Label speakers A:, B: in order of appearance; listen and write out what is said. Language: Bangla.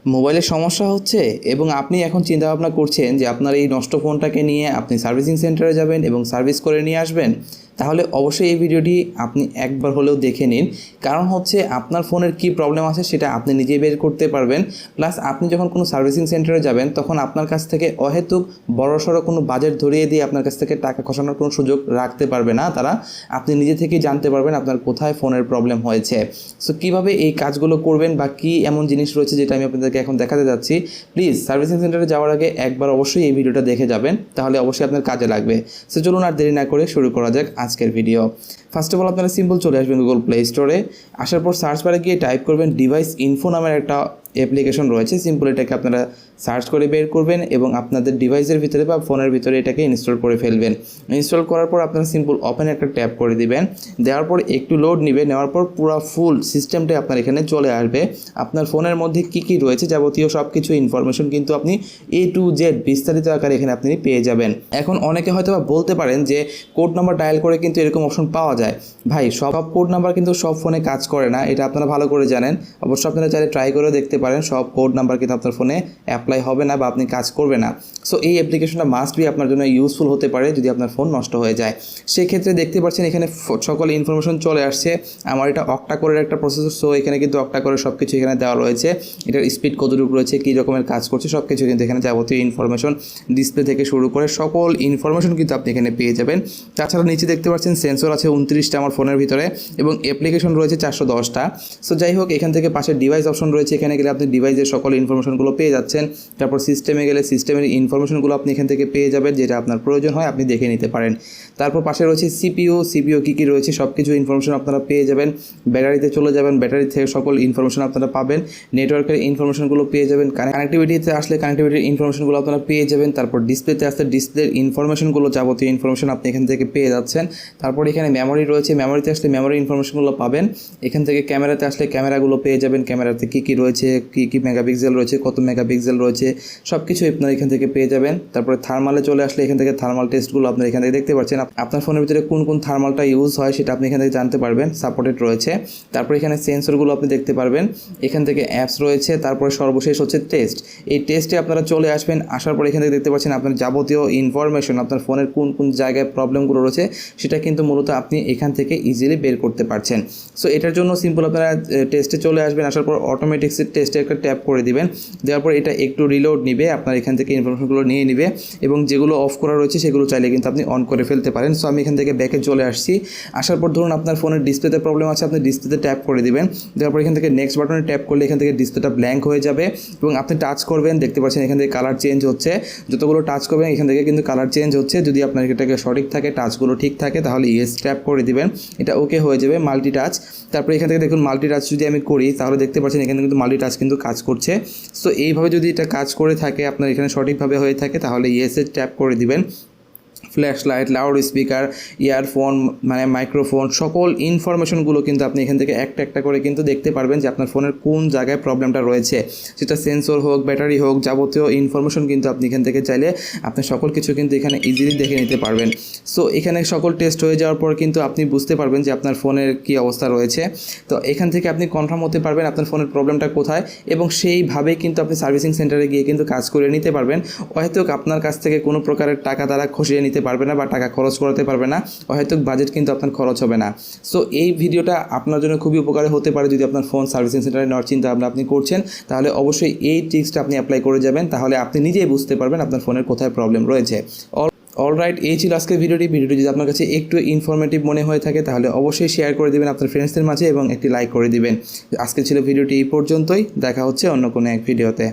A: মোবাইলের সমস্যা হচ্ছে এবং আপনি এখন চিন্তাভাবনা করছেন যে আপনার এই নষ্ট ফোনটাকে নিয়ে আপনি সার্ভিসিং সেন্টারে যাবেন এবং সার্ভিস করে নিয়ে আসবেন, তাহলে অবশ্যই এই ভিডিওটি আপনি একবার হলেও দেখে নিন। কারণ হচ্ছে আপনার ফোনের কি প্রবলেম আছে সেটা আপনি নিজেই বের করতে পারবেন। প্লাস আপনি যখন কোনো সার্ভিসিং সেন্টারে যাবেন তখন আপনার কাছ থেকে অহেতুক বড়সড় কোনো বাজেট ধরিয়ে দিয়ে আপনার কাছ থেকে টাকা খসানোর কোনো সুযোগ রাখতে পারবে না তারা। আপনি নিজে থেকেই জানতে পারবেন আপনার কোথায় ফোনের প্রবলেম হয়েছে। সো কীভাবে এই কাজগুলো করবেন বা কী এমন জিনিস রয়েছে যেটা আমি আপনাদেরকে এখন দেখাতে যাচ্ছি, প্লিজ সার্ভিসিং সেন্টারে যাওয়ার আগে একবার অবশ্যই এই ভিডিওটা দেখে যাবেন, তাহলে অবশ্যই আপনার কাজে লাগবে। সো চলুন আর দেরি না করে শুরু করা যাক আজকের ভিডিও। ফার্স্ট অফ অল আপনারা সিম্পল চলে আসবেন গুগল প্লে স্টোরে। আসার পর সার্চ বারে গিয়ে টাইপ করবেন ডিভাইস ইনফো নামের একটা অ্যাপ্লিকেশন রয়েছে। সিম্পল এটাকে আপনারা সার্চ করে বের করবেন এবং আপনাদের ডিভাইসের ভিতরে বা ফোনের ভিতরে এটাকে ইনস্টল করে ফেলবেন। ইনস্টল করার পর আপনারা সিম্পল ওপেন একটা ট্যাপ করে দিবেন। দেওয়ার পর একটু লোড নেবে, নেওয়ার পর পুরো ফুল সিস্টেমটাই আপনার এখানে চলে আসবে। আপনার ফোনের মধ্যে কী কী রয়েছে যাবতীয় সব কিছু ইনফরমেশন কিন্তু আপনি A to Z বিস্তারিত আকারে এখানে আপনি পেয়ে যাবেন। এখন অনেকে হয়তো বা বলতে পারেন যে কোড নাম্বার ডায়াল করে কিন্তু এরকম অপশন পাওয়া যায়। ভাই, সব কোড নাম্বার কিন্তু সব ফোনে কাজ করে না, এটা আপনারা ভালো করে জানেন। অবশ্যই আপনারা চাইলে ট্রাই করেও দেখতে পারেন। সব কোড নাম্বার কিন্তু আপনার ফোনে অ্যাপ্লাই হবে না বা আপনি কাজ করবে না। সো এই অ্যাপ্লিকেশনটা মাস্ট বি আপনার জন্য ইউজফুল হতে পারে যদি আপনার ফোন নষ্ট হয়ে যায়। সেক্ষেত্রে দেখতে পাচ্ছেন এখানে সকল ইনফরমেশন চলে আসছে। আমার এটা অক্টা কোরের একটা প্রসেসর, সো এখানে কিন্তু অক্টা কোরের সব কিছু এখানে দেওয়া রয়েছে। এটার স্পিড কতটুকু রয়েছে, কী রকমের কাজ করছে সব কিছু কিন্তু এখানে যাবতীয় ইনফরমেশন, ডিসপ্লে থেকে শুরু করে সকল ইনফরমেশন কিন্তু আপনি এখানে পেয়ে যাবেন। তাছাড়া নিচে দেখতে পাচ্ছেন সেন্সর আছে 29টা আমার ফোনের ভিতরে এবং অ্যাপ্লিকেশন রয়েছে 410টা। সো যাই হোক, এখান থেকে পাশে ডিভাইস অপশন রয়েছে, এখানে গেলে আপনি ডিভাইসের সকল ইনফরমেশনগুলো পেয়ে যাচ্ছেন। তারপর সিস্টেমে গেলে সিস্টেমের ইনফরমেশনগুলো আপনি এখান থেকে পেয়ে যাবেন, যেটা আপনার প্রয়োজন হয় আপনি দেখে নিতে পারেন। তারপর পাশে রয়েছে সিপিইউ কী কী রয়েছে সব কিছু ইনফরমেশন আপনারা পেয়ে যাবেন। ব্যাটারিতে চলে যাবেন, ব্যাটারি থেকে সকল ইনফরমেশন আপনারা পাবেন। নেটওয়ার্কের ইনফরমেশনগুলো পেয়ে যাবেন। কানেক্টিভিটিতে আসলে কানেক্টিভিটির ইনফরমেশনগুলো আপনারা পেয়ে যাবেন। তারপর ডিসপ্লেতে আসলে ডিসপ্লের ইনফরমেশনগুলো, যাবতীয় ইনফরমেশন আপনি এখান থেকে পেয়ে যাচ্ছেন। তারপর এখানে মেমোরি রয়েছে, মেমোরিতে আসলে মেমোরি ইনফরমেশনগুলো পাবেন। এখান থেকে ক্যামেরাতে আসলে ক্যামেরাগুলো পেয়ে যাবেন, ক্যামেরাতে কী কী রয়েছে, কী মেগাপিক্সেল রয়েছে, কত মেগাপিক্সেল রয়েছে সব কিছু আপনারা এখান থেকে পেয়ে যাবেন। তারপরে থার্মালে চলে আসলে এখান থেকে থার্মাল টেস্টগুলো আপনারা এখান থেকে দেখতে পাচ্ছেন। আপনার ফোনের ভিতরে কোন কোন থার্মালটা ইউজ হয় সেটা আপনি এখান থেকে জানতে পারবেন, সাপোর্টেড রয়েছে। তারপর এখানে সেন্সরগুলো আপনি দেখতে পারবেন, এখান থেকে অ্যাপস রয়েছে। তারপরে সর্বশেষ হচ্ছে টেস্ট। এই টেস্টে আপনারা চলে আসবেন, আসার পর এখান থেকে দেখতে পাচ্ছেন আপনার যাবতীয় ইনফরমেশন, আপনার ফোনের কোন কোন জায়গায় প্রবলেমগুলো রয়েছে সেটা কিন্তু মূলত আপনি এখান থেকে ইজিলি বের করতে পারছেন। সো এটার জন্য সিম্পল আপনারা টেস্টে চলে আসবেন, আসার পর অটোমেটিক টেস্টে একটা ট্যাপ করে দিবেন। দেওয়ার পর এটা একটু রিলোড নিবে, আপনার এখান থেকে ইনফরমেশনগুলো নিয়ে নিবে এবং যেগুলো অফ করা রয়েছে সেগুলো চাইলে কিন্তু আপনি অন করে ফেলতে পারেন। সো আমি এখান থেকে ব্যাকে চলে আসছি। আসার পর ধরুন আপনার ফোনের ডিসপ্লেতে প্রবলেম আছে, আপনি ডিসপ্লেতে ট্যাপ করে দিবেন। দেওয়ার পর এখান থেকে নেক্সট বাটনে ট্যাপ করলে এখান থেকে ডিসপ্লেটা ব্ল্যাঙ্ক হয়ে যাবে এবং আপনি টাচ করবেন, দেখতে পাচ্ছেন এখান থেকে কালার চেঞ্জ হচ্ছে। যতগুলো টাচ করবেন এখান থেকে কিন্তু কালার চেঞ্জ হচ্ছে। যদি আপনার এটাকে সঠিক থাকে, টাচগুলো ঠিক থাকে, তাহলে ইয়েস ট্যাপ করে দিবেন, এটা ওকে হয়ে যাবে মাল্টি টাচ। তারপরে এখান থেকে দেখুন মাল্টি টাচ যদি আমি করি তাহলে দেখতে পাচ্ছেন এখানে কিন্তু মাল্টি টাচ কিন্তু কাজ করছে। সো এইভাবে যদি এটা কাজ করে থাকে, আপনার এখানে সঠিকভাবে হয়ে থাকে, তাহলে ইয়েসে ট্যাপ করে দিবেন। Flash light, loud speaker, earphone মানে মাইক্রোফোন, সকল ইনফরমেশনগুলো কিন্তু আপনি এখান থেকে একটা একটা করে কিন্তু দেখতে পারবেন যে আপনার ফোনের কোন জায়গায় প্রবলেমটা রয়েছে। সেটা সেন্সর হোক, ব্যাটারি হোক, যাবতীয় ইনফরমেশন কিন্তু আপনি এখান থেকে চাইলে আপনি সকল কিছু কিন্তু এখানে ইজিলি দেখে নিতে পারবেন। সো এখানে সকল টেস্ট হয়ে যাওয়ার পর কিন্তু আপনি বুঝতে পারবেন যে আপনার ফোনের কী অবস্থা রয়েছে। তো এখান থেকে আপনি কনফার্ম হতে পারবেন আপনার ফোনের প্রবলেমটা কোথায় এবং সেইভাবেই কিন্তু আপনি সার্ভিসিং সেন্টারে গিয়ে কিন্তু কাজ করে নিতে পারবেন। হয়তো আপনার কাছ থেকে কোনো প্রকারের টাকা তারা খসিয়ে নিতে পারবে না বা টাকা খরচ করাতে পারবে না, হয়তো বাজেট কিন্তু আপনার খরচ হবে না। সো এই ভিডিওটা আপনার জন্য খুবই উপকারী হতে পারে। যদি আপনার ফোন সার্ভিসিং সেন্টারে নেওয়ার চিন্তা আপনি করছেন, তাহলে অবশ্যই এই ট্রিক্সটা আপনি অ্যাপ্লাই করে যাবেন, তাহলে আপনি নিজেই বুঝতে পারবেন আপনার ফোনের কোথায় প্রবলেম রয়েছে। অলরাইট, এই ছিল আজকের ভিডিওটি যদি আপনার কাছে একটু ইনফরমেটিভ মনে হয়ে থাকে তাহলে অবশ্যই শেয়ার করে দিবেন আপনার ফ্রেন্ডসদের মাঝে এবং একটি লাইক করে দিবেন। আজকে ছিল ভিডিওটি এই পর্যন্তই, দেখা হচ্ছে অন্য কোনো এক ভিডিওতে।